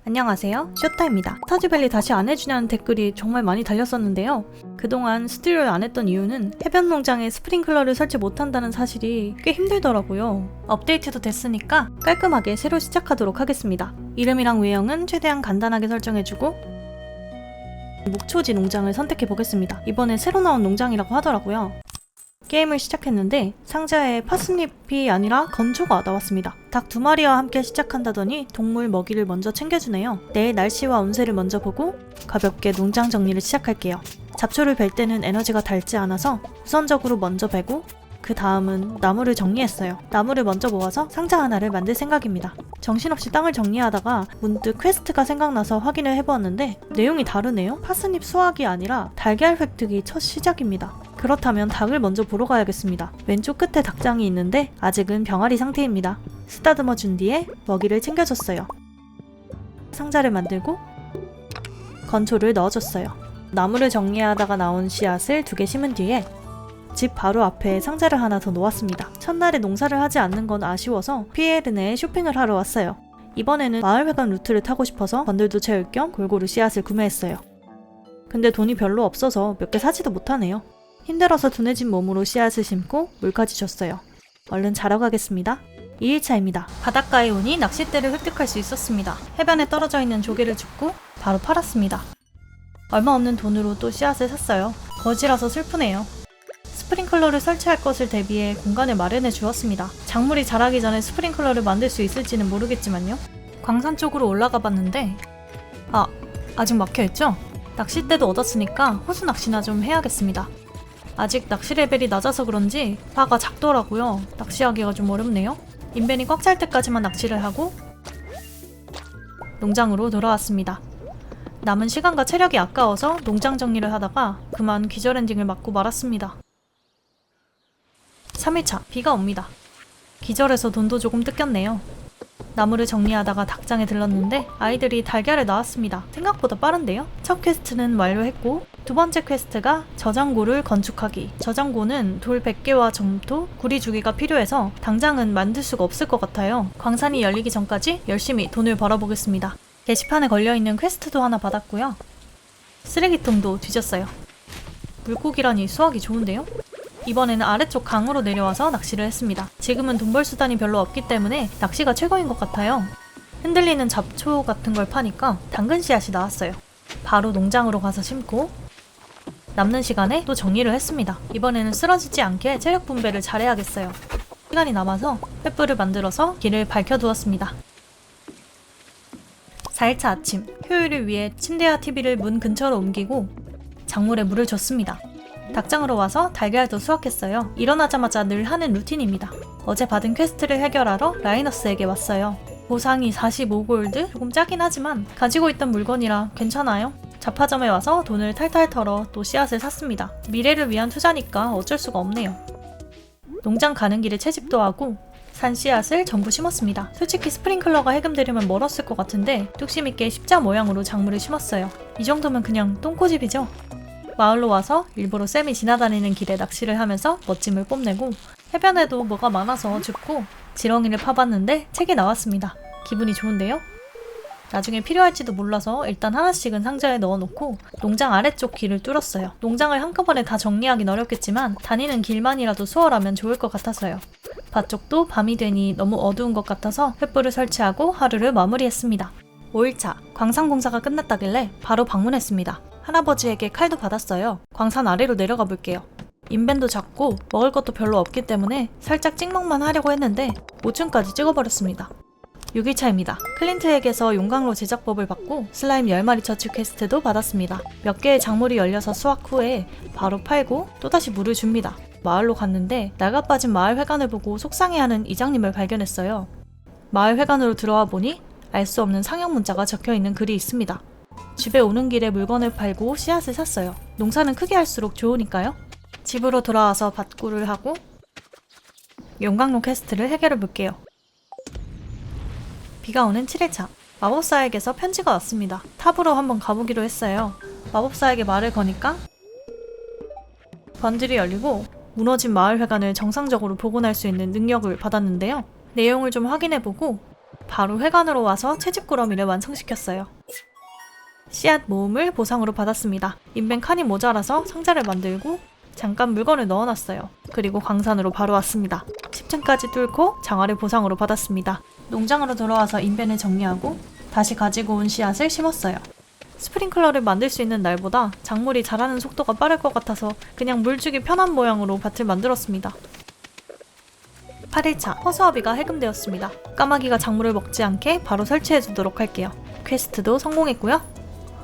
안녕하세요, 쇼타입니다. 스타듀밸리 다시 안 해주냐는 댓글이 정말 많이 달렸었는데요. 그동안 스튜디오를 안 했던 이유는 해변 농장에 스프링클러를 설치 못한다는 사실이 꽤 힘들더라고요. 업데이트도 됐으니까 깔끔하게 새로 시작하도록 하겠습니다. 이름이랑 외형은 최대한 간단하게 설정해주고 목초지 농장을 선택해보겠습니다. 이번에 새로 나온 농장이라고 하더라고요. 게임을 시작했는데 상자에 파스잎이 아니라 건초가 나왔습니다. 닭 2마리와 함께 시작한다더니 동물 먹이를 먼저 챙겨주네요. 내일 날씨와 운세를 먼저 보고 가볍게 농장 정리를 시작할게요. 잡초를 벨 때는 에너지가 닳지 않아서 우선적으로 먼저 베고 그 다음은 나무를 정리했어요. 나무를 먼저 모아서 상자 하나를 만들 생각입니다. 정신없이 땅을 정리하다가 문득 퀘스트가 생각나서 확인을 해보았는데 내용이 다르네요. 파스잎 수확이 아니라 달걀 획득이 첫 시작입니다. 그렇다면 닭을 먼저 보러 가야겠습니다. 왼쪽 끝에 닭장이 있는데 아직은 병아리 상태입니다. 쓰다듬어 준 뒤에 먹이를 챙겨줬어요. 상자를 만들고 건초를 넣어줬어요. 나무를 정리하다가 나온 씨앗을 2개 심은 뒤에 집 바로 앞에 상자를 하나 더 놓았습니다. 첫날에 농사를 하지 않는 건 아쉬워서 피에르네에 쇼핑을 하러 왔어요. 이번에는 마을회관 루트를 타고 싶어서 번들도 채울 겸 골고루 씨앗을 구매했어요. 근데 돈이 별로 없어서 몇 개 사지도 못하네요. 힘들어서 둔해진 몸으로 씨앗을 심고 물까지 줬어요. 얼른 자러 가겠습니다. 2일차입니다. 바닷가에 오니 낚싯대를 획득할 수 있었습니다. 해변에 떨어져 있는 조개를 줍고 바로 팔았습니다. 얼마 없는 돈으로 또 씨앗을 샀어요. 거지라서 슬프네요. 스프링클러를 설치할 것을 대비해 공간을 마련해 주었습니다. 작물이 자라기 전에 스프링클러를 만들 수 있을지는 모르겠지만요. 광산 쪽으로 올라가 봤는데 아직 막혀있죠? 낚싯대도 얻었으니까 호수 낚시나 좀 해야겠습니다. 아직 낚시 레벨이 낮아서 그런지 바가 작더라고요. 낚시하기가 좀 어렵네요. 인벤이 꽉 찰 때까지만 낚시를 하고 농장으로 돌아왔습니다. 남은 시간과 체력이 아까워서 농장 정리를 하다가 그만 기절엔딩을 맞고 말았습니다. 3일차, 비가 옵니다. 기절해서 돈도 조금 뜯겼네요. 나무를 정리하다가 닭장에 들렀는데 아이들이 달걀을 낳았습니다. 생각보다 빠른데요? 첫 퀘스트는 완료했고 두 번째 퀘스트가 저장고를 건축하기. 저장고는 돌 100개와 점토, 구리 주기가 필요해서 당장은 만들 수가 없을 것 같아요. 광산이 열리기 전까지 열심히 돈을 벌어보겠습니다. 게시판에 걸려있는 퀘스트도 하나 받았고요. 쓰레기통도 뒤졌어요. 물고기라니 수확이 좋은데요? 이번에는 아래쪽 강으로 내려와서 낚시를 했습니다. 지금은 돈 벌 수단이 별로 없기 때문에 낚시가 최고인 것 같아요. 흔들리는 잡초 같은 걸 파니까 당근 씨앗이 나왔어요. 바로 농장으로 가서 심고 남는 시간에 또 정리를 했습니다. 이번에는 쓰러지지 않게 체력 분배를 잘해야겠어요. 시간이 남아서 횃불을 만들어서 길을 밝혀두었습니다. 4일차 아침, 효율을 위해 침대와 TV를 문 근처로 옮기고 작물에 물을 줬습니다. 닭장으로 와서 달걀도 수확했어요. 일어나자마자 늘 하는 루틴입니다. 어제 받은 퀘스트를 해결하러 라이너스에게 왔어요. 보상이 45골드? 조금 짜긴 하지만 가지고 있던 물건이라 괜찮아요. 잡화점에 와서 돈을 탈탈 털어 또 씨앗을 샀습니다. 미래를 위한 투자니까 어쩔 수가 없네요. 농장 가는 길에 채집도 하고 산 씨앗을 전부 심었습니다. 솔직히 스프링클러가 해금되려면 멀었을 것 같은데 뚝심 있게 십자 모양으로 작물을 심었어요. 이 정도면 그냥 똥꼬집이죠? 마을로 와서 일부러 쌤이 지나다니는 길에 낚시를 하면서 멋짐을 뽐내고 해변에도 뭐가 많아서 줍고 지렁이를 파봤는데 책이 나왔습니다. 기분이 좋은데요? 나중에 필요할지도 몰라서 일단 하나씩은 상자에 넣어놓고 농장 아래쪽 길을 뚫었어요. 농장을 한꺼번에 다 정리하긴 어렵겠지만 다니는 길만이라도 수월하면 좋을 것 같아서요. 밭쪽도 밤이 되니 너무 어두운 것 같아서 횃불을 설치하고 하루를 마무리했습니다. 5일차, 광산공사가 끝났다길래 바로 방문했습니다. 할아버지에게 칼도 받았어요. 광산 아래로 내려가 볼게요. 인벤도 작고 먹을 것도 별로 없기 때문에 살짝 찍먹만 하려고 했는데 5층까지 찍어버렸습니다. 6일차입니다. 클린트에게서 용광로 제작법을 받고 슬라임 10마리 처치 퀘스트도 받았습니다. 몇 개의 작물이 열려서 수확 후에 바로 팔고 또다시 물을 줍니다. 마을로 갔는데 나가빠진 마을회관을 보고 속상해하는 이장님을 발견했어요. 마을회관으로 들어와 보니 알 수 없는 상형 문자가 적혀있는 글이 있습니다. 집에 오는 길에 물건을 팔고 씨앗을 샀어요. 농사는 크게 할수록 좋으니까요. 집으로 돌아와서 밭구를 하고 용광로 퀘스트를 해결해 볼게요. 비가 오는 7일차, 마법사에게서 편지가 왔습니다. 탑으로 한번 가보기로 했어요. 마법사에게 말을 거니까 번들이 열리고 무너진 마을회관을 정상적으로 복원할 수 있는 능력을 받았는데요. 내용을 좀 확인해보고 바로 회관으로 와서 채집꾸러미를 완성시켰어요. 씨앗 모음을 보상으로 받았습니다. 인벤 칸이 모자라서 상자를 만들고 잠깐 물건을 넣어놨어요. 그리고 광산으로 바로 왔습니다. 10층까지 뚫고 장화를 보상으로 받았습니다. 농장으로 돌아와서 인벤을 정리하고 다시 가지고 온 씨앗을 심었어요. 스프링클러를 만들 수 있는 날보다 작물이 자라는 속도가 빠를 것 같아서 그냥 물 주기 편한 모양으로 밭을 만들었습니다. 8일차 허수아비가 해금되었습니다. 까마귀가 작물을 먹지 않게 바로 설치해주도록 할게요. 퀘스트도 성공했고요.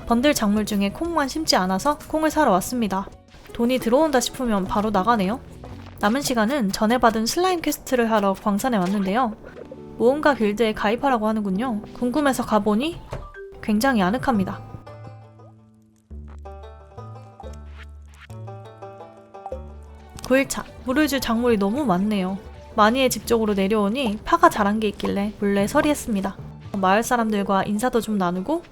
번들 작물 중에 콩만 심지 않아서 콩을 사러 왔습니다. 돈이 들어온다 싶으면 바로 나가네요. 남은 시간은 전에 받은 슬라임 퀘스트를 하러 광산에 왔는데요. 모험가 길드에 가입하라고 하는군요. 궁금해서 가보니 굉장히 아늑합니다. (9일차) 물을 줄 작물이 너무 많네요. 마니의 집 쪽으로 내려오니 파가 자란 게 있길래 몰래 서리했습니다. 마을 사람들과 인사도 좀 나누고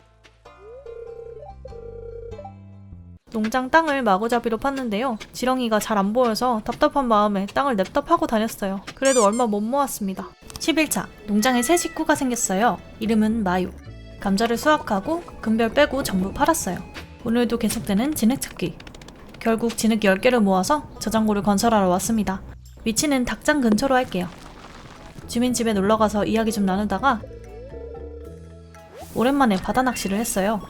농장 땅을 마구잡이로 팠는데요. 지렁이가 잘 안 보여서 답답한 마음에 땅을 냅다 파고 다녔어요. 그래도 얼마 못 모았습니다. 11차 농장에 새 식구가 생겼어요. 이름은 마유. 감자를 수확하고 금별 빼고 전부 팔았어요. 오늘도 계속되는 진흙찾기. 결국 진흙 10개를 모아서 저장고를 건설하러 왔습니다. 위치는 닭장 근처로 할게요. 주민 집에 놀러가서 이야기 좀 나누다가 오랜만에 바다 낚시를 했어요.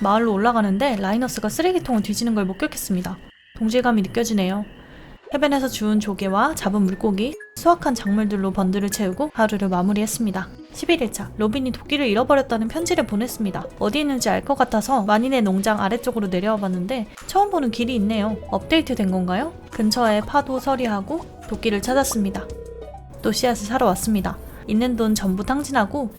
마을로 올라가는데 라이너스가 쓰레기통을 뒤지는 걸 목격했습니다. 동질감이 느껴지네요. 해변에서 주운 조개와 잡은 물고기, 수확한 작물들로 번들을 채우고 하루를 마무리했습니다. 11일차 로빈이 도끼를 잃어버렸다는 편지를 보냈습니다. 어디 있는지 알 것 같아서 만인의 농장 아래쪽으로 내려와 봤는데 처음 보는 길이 있네요. 업데이트 된 건가요? 근처에 파도 서리하고 도끼를 찾았습니다. 또 씨앗을 사러 왔습니다. 있는 돈 전부 탕진하고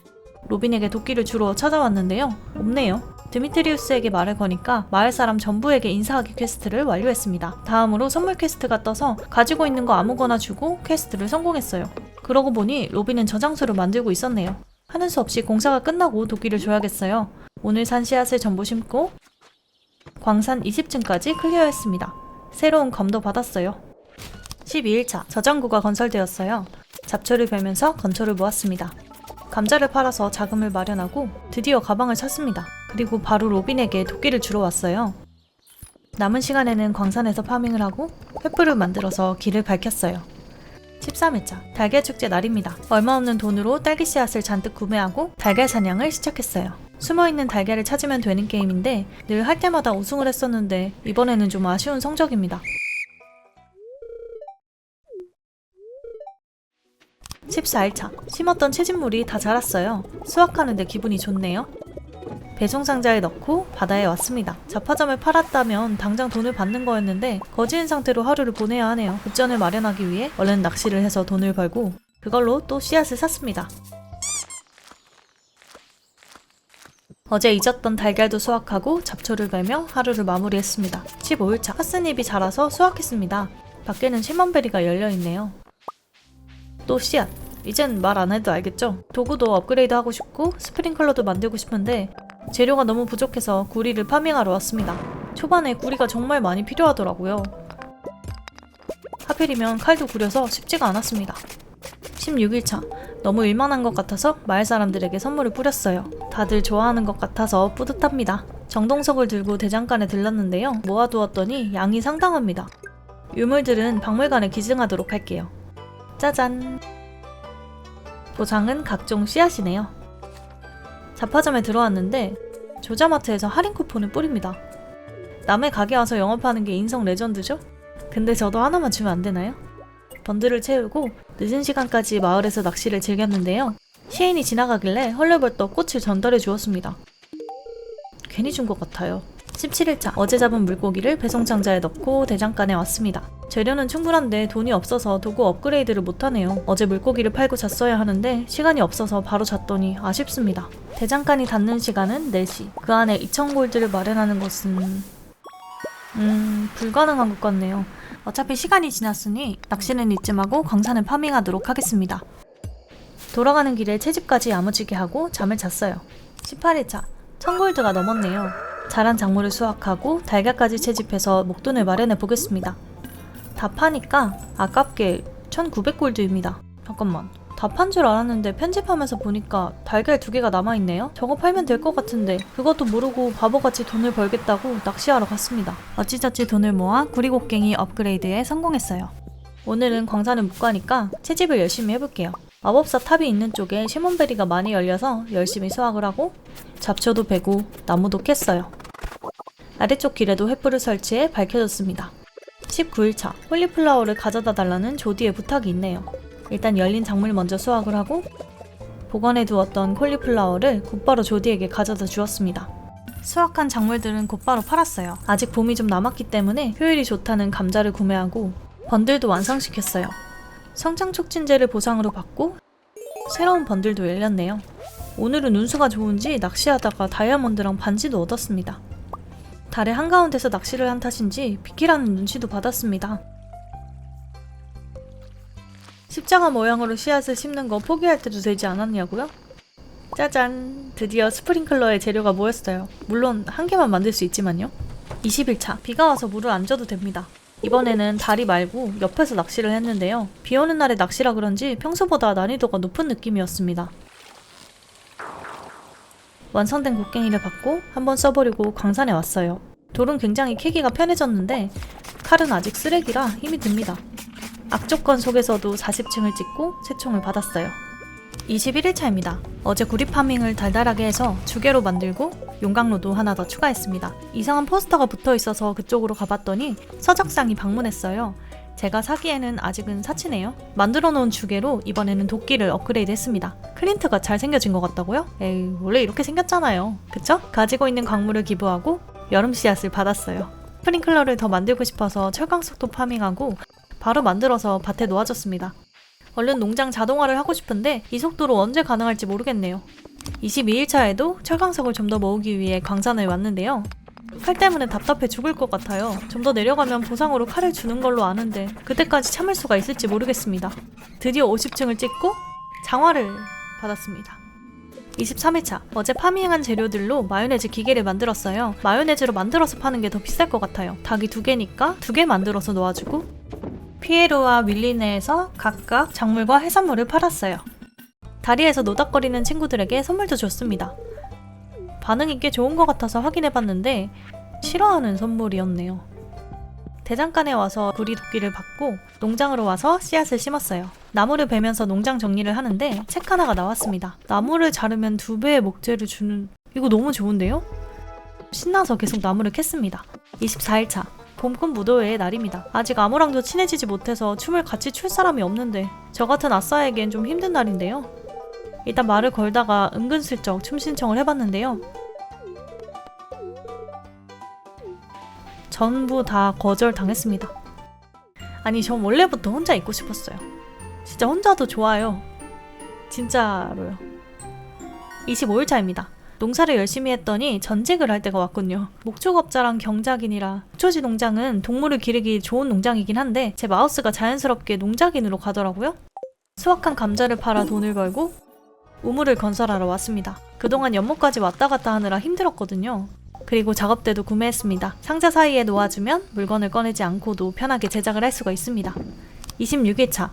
로빈에게 도끼를 주러 찾아왔는데요. 없네요. 드미트리우스에게 말을 거니까 마을 사람 전부에게 인사하기 퀘스트를 완료했습니다. 다음으로 선물 퀘스트가 떠서 가지고 있는 거 아무거나 주고 퀘스트를 성공했어요. 그러고 보니 로빈은 저장소를 만들고 있었네요. 하는 수 없이 공사가 끝나고 도끼를 줘야겠어요. 오늘 산 씨앗을 전부 심고 광산 20층까지 클리어했습니다. 새로운 검도 받았어요. 12일차 저장고가 건설되었어요. 잡초를 베면서 건초를 모았습니다. 감자를 팔아서 자금을 마련하고 드디어 가방을 찾습니다. 그리고 바로 로빈에게 도끼를 주러 왔어요. 남은 시간에는 광산에서 파밍을 하고 횃불을 만들어서 길을 밝혔어요. 13회차 달걀 축제 날입니다. 얼마 없는 돈으로 딸기 씨앗을 잔뜩 구매하고 달걀 사냥을 시작했어요. 숨어있는 달걀을 찾으면 되는 게임인데 늘 할 때마다 우승을 했었는데 이번에는 좀 아쉬운 성적입니다. 14일차 심었던 채집물이 다 자랐어요. 수확하는데 기분이 좋네요. 배송상자에 넣고 바다에 왔습니다. 잡화점을 팔았다면 당장 돈을 받는 거였는데 거지인 상태로 하루를 보내야 하네요. 급전을 마련하기 위해 얼른 낚시를 해서 돈을 벌고 그걸로 또 씨앗을 샀습니다. 어제 잊었던 달걀도 수확하고 잡초를 베며 하루를 마무리했습니다. 15일차 파스잎이 자라서 수확했습니다. 밖에는 시먼베리가 열려있네요. 또 씨앗. 이젠 말 안 해도 알겠죠? 도구도 업그레이드 하고 싶고 스프링클러도 만들고 싶은데 재료가 너무 부족해서 구리를 파밍하러 왔습니다. 초반에 구리가 정말 많이 필요하더라고요. 하필이면 칼도 구려서 쉽지가 않았습니다. 16일차 너무 일만한 것 같아서 마을 사람들에게 선물을 뿌렸어요. 다들 좋아하는 것 같아서 뿌듯합니다. 정동석을 들고 대장간에 들렀는데요. 모아두었더니 양이 상당합니다. 유물들은 박물관에 기증하도록 할게요. 짜잔! 보상은 각종 씨앗이네요. 잡화점에 들어왔는데 조자마트에서 할인 쿠폰을 뿌립니다. 남의 가게 와서 영업하는 게 인성 레전드죠? 근데 저도 하나만 주면 안 되나요? 번들을 채우고 늦은 시간까지 마을에서 낚시를 즐겼는데요. 시인이 지나가길래 헐레벌떡 꽃을 전달해 주었습니다. 괜히 준 것 같아요. 17일차 어제 잡은 물고기를 배송장자에 넣고 대장간에 왔습니다. 재료는 충분한데 돈이 없어서 도구 업그레이드를 못하네요. 어제 물고기를 팔고 잤어야 하는데 시간이 없어서 바로 잤더니 아쉽습니다. 대장간이 닫는 시간은 4시. 그 안에 2000골드를 마련하는 것은 불가능한 것 같네요. 어차피 시간이 지났으니 낚시는 이쯤하고 광산을 파밍하도록 하겠습니다. 돌아가는 길에 채집까지 야무지게 하고 잠을 잤어요. 18일차 1000골드가 넘었네요. 자란 작물을 수확하고 달걀까지 채집해서 목돈을 마련해 보겠습니다. 다 파니까 아깝게 1900골드입니다. 잠깐만, 다 판 줄 알았는데 편집하면서 보니까 달걀 2개가 남아있네요. 저거 팔면 될 것 같은데 그것도 모르고 바보같이 돈을 벌겠다고 낚시하러 갔습니다. 어찌저찌 돈을 모아 구리곡괭이 업그레이드에 성공했어요. 오늘은 광산을 못 가니까 채집을 열심히 해볼게요. 마법사 탑이 있는 쪽에 시몬베리가 많이 열려서 열심히 수확을 하고 잡초도 베고 나무도 캤어요. 아래쪽 길에도 횃불을 설치해 밝혀졌습니다. 19일차 홀리플라워를 가져다 달라는 조디의 부탁이 있네요. 일단 열린 작물 먼저 수확을 하고 보관해 두었던 홀리플라워를 곧바로 조디에게 가져다 주었습니다. 수확한 작물들은 곧바로 팔았어요. 아직 봄이 좀 남았기 때문에 효율이 좋다는 감자를 구매하고 번들도 완성시켰어요. 성장 촉진제를 보상으로 받고 새로운 번들도 열렸네요. 오늘은 운수가 좋은지 낚시하다가 다이아몬드랑 반지도 얻었습니다. 달의 한가운데서 낚시를 한 탓인지 비키라는 눈치도 받았습니다. 십자가 모양으로 씨앗을 심는 거 포기할 때도 되지 않았냐고요? 짜잔! 드디어 스프링클러의 재료가 모였어요. 물론 한 개만 만들 수 있지만요. 20일차 비가 와서 물을 안 줘도 됩니다. 이번에는 다리 말고 옆에서 낚시를 했는데요. 비 오는 날에 낚시라 그런지 평소보다 난이도가 높은 느낌이었습니다. 완성된 곡괭이를 받고 한번 써버리고 광산에 왔어요. 돌은 굉장히 캐기가 편해졌는데 칼은 아직 쓰레기라 힘이 듭니다. 악조건 속에서도 40층을 찍고 새총을 받았어요. 21일차입니다. 어제 구리 파밍을 달달하게 해서 주개로 만들고 용광로도 하나 더 추가했습니다. 이상한 포스터가 붙어 있어서 그쪽으로 가봤더니 서적상이 방문했어요. 제가 사기에는 아직은 사치네요. 만들어 놓은 주개로 이번에는 도끼를 업그레이드 했습니다. 클린트가 잘생겨진 것 같다고요? 에이, 원래 이렇게 생겼잖아요. 그쵸? 가지고 있는 광물을 기부하고 여름 씨앗을 받았어요. 스프링클러를 더 만들고 싶어서 철광석도 파밍하고 바로 만들어서 밭에 놓아줬습니다. 얼른 농장 자동화를 하고 싶은데 이 속도로 언제 가능할지 모르겠네요. 22일차에도 철광석을 좀 더 모으기 위해 광산을 왔는데요. 칼 때문에 답답해 죽을 것 같아요. 좀 더 내려가면 보상으로 칼을 주는 걸로 아는데 그때까지 참을 수가 있을지 모르겠습니다. 드디어 50층을 찍고 장화를 받았습니다. 23일차 어제 파밍한 재료들로 마요네즈 기계를 만들었어요. 마요네즈로 만들어서 파는 게 더 비쌀 것 같아요. 닭이 2개니까 2개 만들어서 놓아주고 피에로와 윌리네에서 각각 작물과 해산물을 팔았어요. 다리에서 노닥거리는 친구들에게 선물도 줬습니다. 반응이 꽤 좋은 것 같아서 확인해봤는데 싫어하는 선물이었네요. 대장간에 와서 구리 도끼를 받고 농장으로 와서 씨앗을 심었어요. 나무를 베면서 농장 정리를 하는데 책 하나가 나왔습니다. 나무를 자르면 2배의 목재를 주는... 이거 너무 좋은데요? 신나서 계속 나무를 캤습니다. 24일차 봄꽃 무도회의 날입니다. 아직 아무랑도 친해지지 못해서 춤을 같이 출 사람이 없는데 저 같은 아싸에겐 좀 힘든 날인데요. 일단 말을 걸다가 은근슬쩍 춤 신청을 해봤는데요. 전부 다 거절당했습니다. 아니 전 원래부터 혼자 있고 싶었어요. 진짜 혼자도 좋아요. 진짜로요. 25일차입니다. 농사를 열심히 했더니 전직을 할 때가 왔군요. 목축업자랑 경작인이라 목초지 농장은 동물을 기르기 좋은 농장이긴 한데 제 마우스가 자연스럽게 농작인으로 가더라고요. 수확한 감자를 팔아 돈을 벌고 우물을 건설하러 왔습니다. 그동안 연못까지 왔다 갔다 하느라 힘들었거든요. 그리고 작업대도 구매했습니다. 상자 사이에 놓아주면 물건을 꺼내지 않고도 편하게 제작을 할 수가 있습니다. 26일차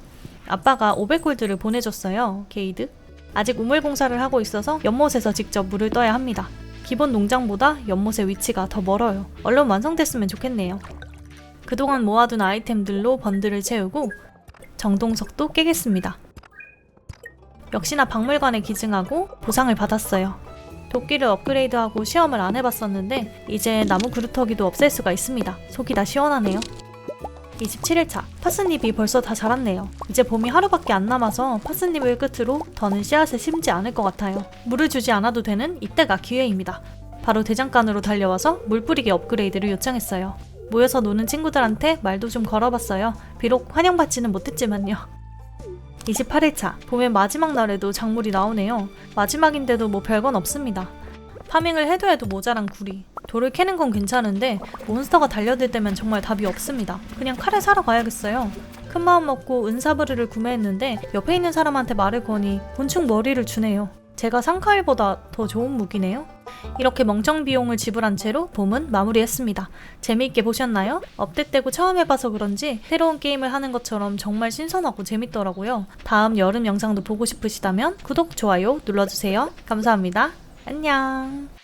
아빠가 500골드를 보내줬어요. 게이드. 아직 우물 공사를 하고 있어서 연못에서 직접 물을 떠야 합니다. 기본 농장보다 연못의 위치가 더 멀어요. 얼른 완성됐으면 좋겠네요. 그동안 모아둔 아이템들로 번들을 채우고 정동석도 깨겠습니다. 역시나 박물관에 기증하고 보상을 받았어요. 도끼를 업그레이드하고 시험을 안 해봤었는데 이제 나무 그루터기도 없앨 수가 있습니다. 속이 다 시원하네요. 27일차 파스잎이 벌써 다 자랐네요. 이제 봄이 하루밖에 안 남아서 파스잎을 끝으로 더는 씨앗을 심지 않을 것 같아요. 물을 주지 않아도 되는 이때가 기회입니다. 바로 대장간으로 달려와서 물 뿌리기 업그레이드를 요청했어요. 모여서 노는 친구들한테 말도 좀 걸어봤어요. 비록 환영받지는 못했지만요. 28일차 봄의 마지막 날에도 작물이 나오네요. 마지막인데도 뭐 별건 없습니다. 파밍을 해도 모자란 구리. 돌을 캐는 건 괜찮은데 몬스터가 달려들 때면 정말 답이 없습니다. 그냥 칼을 사러 가야겠어요. 큰마음 먹고 은사브르를 구매했는데 옆에 있는 사람한테 말을 거니 곤충 머리를 주네요. 제가 상카일보다 더 좋은 무기네요. 이렇게 멍청 비용을 지불한 채로 봄은 마무리했습니다. 재미있게 보셨나요? 업데이트되고 처음 해봐서 그런지 새로운 게임을 하는 것처럼 정말 신선하고 재밌더라고요. 다음 여름 영상도 보고 싶으시다면 구독, 좋아요 눌러주세요. 감사합니다. 안녕.